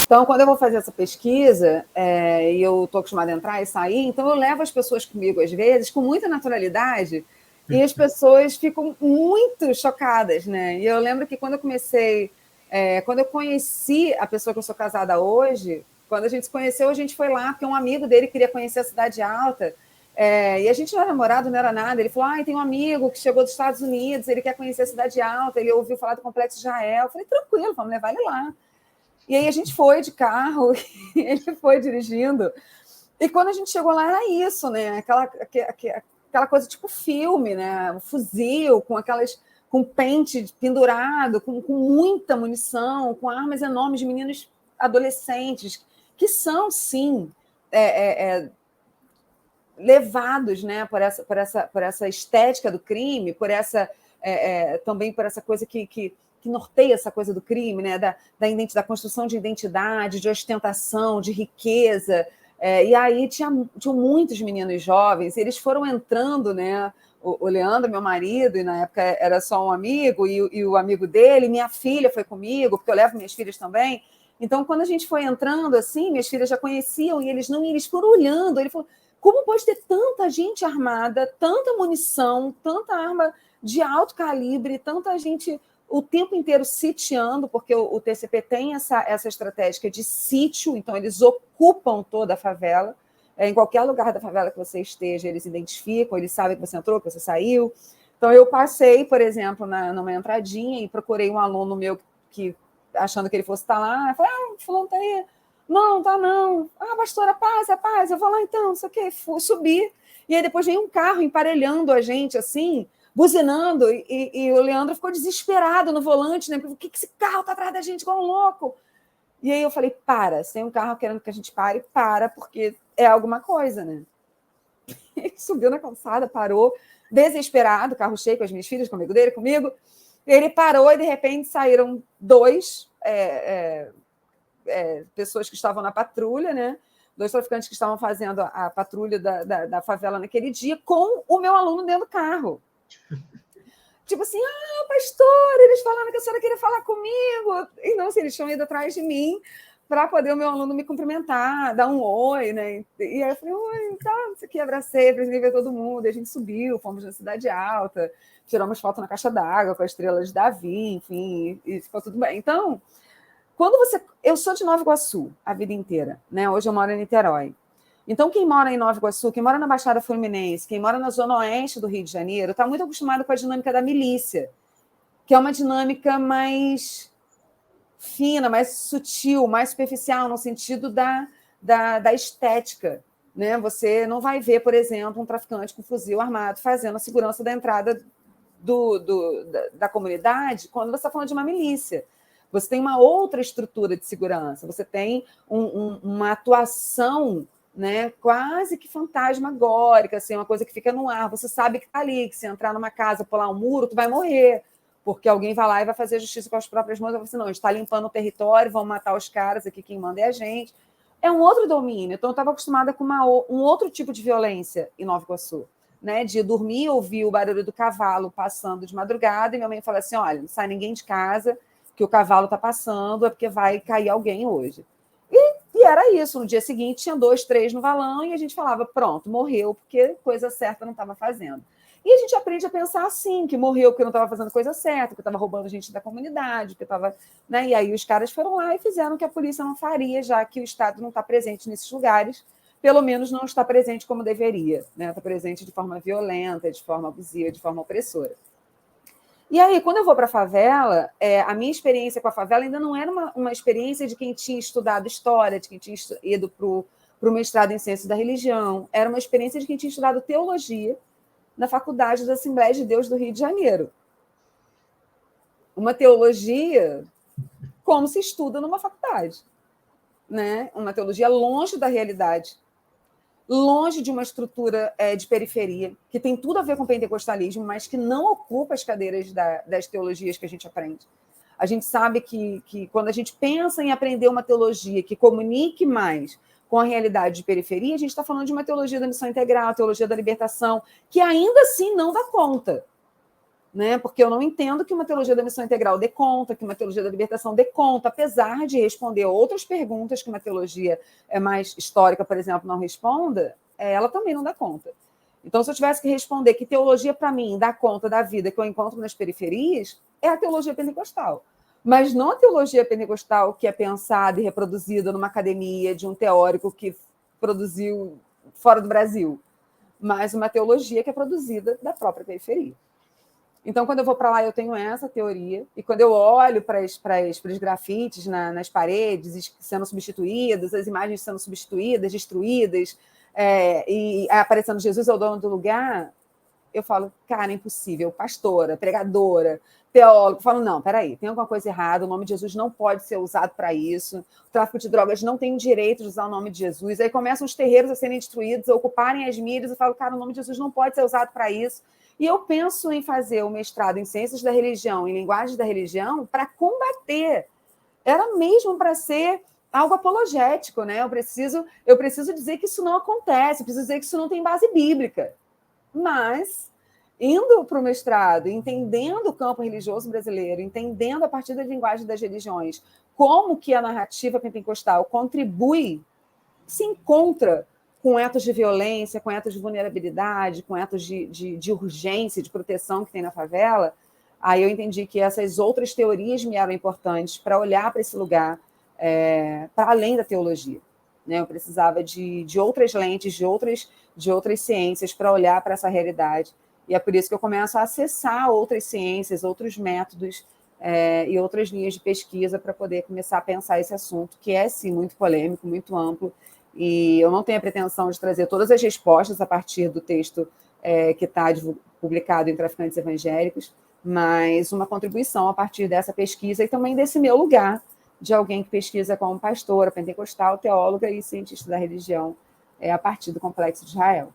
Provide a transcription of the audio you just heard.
Então, quando eu vou fazer essa pesquisa, e eu estou acostumada a entrar e sair, então eu levo as pessoas comigo, às vezes, com muita naturalidade, e as pessoas ficam muito chocadas, né? E eu lembro que quando eu comecei, quando eu conheci a pessoa que eu sou casada hoje, quando a gente se conheceu, a gente foi lá, porque um amigo dele queria conhecer a Cidade Alta, e a gente não era namorado, não era nada. Ele falou, tem um amigo que chegou dos Estados Unidos, ele quer conhecer a Cidade Alta, ele ouviu falar do Complexo Israel. Eu falei, tranquilo, vamos levar ele lá. E aí a gente foi de carro, ele foi dirigindo. E quando a gente chegou lá, era isso, né? Aquela coisa tipo filme, né? Um fuzil, com pente pendurado, com muita munição, com armas enormes de meninos adolescentes, que são, sim, levados, né, por essa estética do crime, também por essa coisa que norteia essa coisa do crime, né, da construção de identidade, de ostentação, de riqueza. E aí tinham muitos meninos jovens, e eles foram entrando, né? O Leandro, meu marido, e na época era só um amigo, e o amigo dele, minha filha foi comigo, porque eu levo minhas filhas também. Então, quando a gente foi entrando assim, minhas filhas já conheciam, e eles foram olhando. Ele falou, como pode ter tanta gente armada, tanta munição, tanta arma de alto calibre, tanta gente o tempo inteiro sitiando, porque o TCP tem essa estratégia de sítio, então eles ocupam toda a favela. Em qualquer lugar da favela que você esteja, eles identificam, eles sabem que você entrou, que você saiu. Então, eu passei, por exemplo, numa entradinha e procurei um aluno meu que achando que ele fosse estar lá. Eu falei, fulano está aí. Não, tá não. Pastora, paz, eu vou lá então, não sei o quê. Subi. E aí depois veio um carro emparelhando a gente, assim, buzinando, e o Leandro ficou desesperado no volante, né? Por que esse carro tá atrás da gente igual um louco? E aí eu falei, se tem um carro querendo que a gente pare, porque é alguma coisa, né? Ele subiu na calçada, parou, desesperado, carro cheio com as minhas filhas, com o amigo dele, comigo. Ele parou e, de repente, saíram dois pessoas que estavam na patrulha, né? 2 traficantes que estavam fazendo a patrulha da favela naquele dia, com o meu aluno dentro do carro. Tipo assim, pastor, eles falaram que a senhora queria falar comigo. E não, assim, eles tinham ido atrás de mim para poder o meu aluno me cumprimentar, dar um oi, né? E aí eu falei, oi, tá, isso aqui, abracei, apresentei ver todo mundo, e a gente subiu, fomos na Cidade Alta, tiramos foto na caixa d'água com a estrela de Davi, enfim, e ficou tudo bem. Então, eu sou de Nova Iguaçu a vida inteira, né? Hoje eu moro em Niterói. Então, quem mora em Nova Iguaçu, quem mora na Baixada Fluminense, quem mora na zona oeste do Rio de Janeiro, está muito acostumado com a dinâmica da milícia, que é uma dinâmica mais fina, mais sutil, mais superficial, no sentido da estética. Né? Você não vai ver, por exemplo, um traficante com fuzil armado fazendo a segurança da entrada da comunidade quando você está falando de uma milícia. Você tem uma outra estrutura de segurança, você tem uma atuação, né, quase que fantasmagórica, assim, uma coisa que fica no ar. Você sabe que está ali, que se entrar numa casa, pular um muro, tu vai morrer, porque alguém vai lá e vai fazer a justiça com as próprias mãos. Você não, a gente está limpando o território, vão matar os caras, aqui quem manda é a gente. É um outro domínio. Então, eu estava acostumada com um outro tipo de violência em Nova Iguaçu. Né, de dormir, ouvir o barulho do cavalo passando de madrugada, e minha mãe fala assim, olha, não sai ninguém de casa, que o cavalo está passando, é porque vai cair alguém hoje. E era isso, no dia seguinte tinha 2, 3 no valão, e a gente falava, pronto, morreu, porque coisa certa não estava fazendo. E a gente aprende a pensar assim, que morreu porque não estava fazendo coisa certa, porque estava roubando gente da comunidade, porque estava. Né? E aí os caras foram lá e fizeram o que a polícia não faria, já que o Estado não está presente nesses lugares, pelo menos não está presente como deveria, né? Está presente de forma violenta, de forma abusiva, de forma opressora. E aí, quando eu vou para a favela, a minha experiência com a favela ainda não era uma experiência de quem tinha estudado história, de quem tinha ido para o mestrado em ciências da religião. Era uma experiência de quem tinha estudado teologia na Faculdade da Assembleia de Deus do Rio de Janeiro. Uma teologia como se estuda numa faculdade. Né? Uma teologia longe da realidade, longe de uma estrutura de periferia, que tem tudo a ver com o pentecostalismo, mas que não ocupa as cadeiras das teologias que a gente aprende. A gente sabe que quando a gente pensa em aprender uma teologia que comunique mais com a realidade de periferia, a gente está falando de uma teologia da missão integral, teologia da libertação, que ainda assim não dá conta. né? Porque eu não entendo que uma teologia da missão integral dê conta, que uma teologia da libertação dê conta, apesar de responder outras perguntas que uma teologia mais histórica, por exemplo, não responda, ela também não dá conta. Então, se eu tivesse que responder que teologia, para mim, dá conta da vida que eu encontro nas periferias, é a teologia pentecostal. Mas não a teologia pentecostal que é pensada e reproduzida numa academia de um teórico que produziu fora do Brasil, mas uma teologia que é produzida da própria periferia. Então, quando eu vou para lá, eu tenho essa teoria, e quando eu olho para os grafites nas paredes sendo substituídos, as imagens sendo substituídas, destruídas, e aparecendo Jesus é o dono do lugar, eu falo, cara, é impossível, pastora, pregadora, teólogo, eu falo, não, peraí, tem alguma coisa errada, o nome de Jesus não pode ser usado para isso, o tráfico de drogas não tem o direito de usar o nome de Jesus, aí começam os terreiros a serem destruídos, a ocuparem as mídias, eu falo, cara, o nome de Jesus não pode ser usado para isso, e eu penso em fazer o mestrado em Ciências da Religião, em Linguagens da Religião, para combater, era mesmo para ser algo apologético, né? Eu preciso dizer que isso não acontece, eu preciso dizer que isso não tem base bíblica. Mas, indo para o mestrado, entendendo o campo religioso brasileiro, entendendo a partir da linguagem das religiões, como que a narrativa pentecostal contribui, se encontra com etos de violência, com etos de vulnerabilidade, com etos de urgência, de proteção que tem na favela, aí eu entendi que essas outras teorias me eram importantes para olhar para esse lugar, para além da teologia. Né? Eu precisava de outras lentes, de outras ciências para olhar para essa realidade. E é por isso que eu começo a acessar outras ciências, outros métodos e outras linhas de pesquisa para poder começar a pensar esse assunto, que é, sim, muito polêmico, muito amplo, e eu não tenho a pretensão de trazer todas as respostas a partir do texto que está publicado em Traficantes Evangélicos, mas uma contribuição a partir dessa pesquisa e também desse meu lugar de alguém que pesquisa como pastora, pentecostal, teóloga e cientista da religião a partir do Complexo de Israel.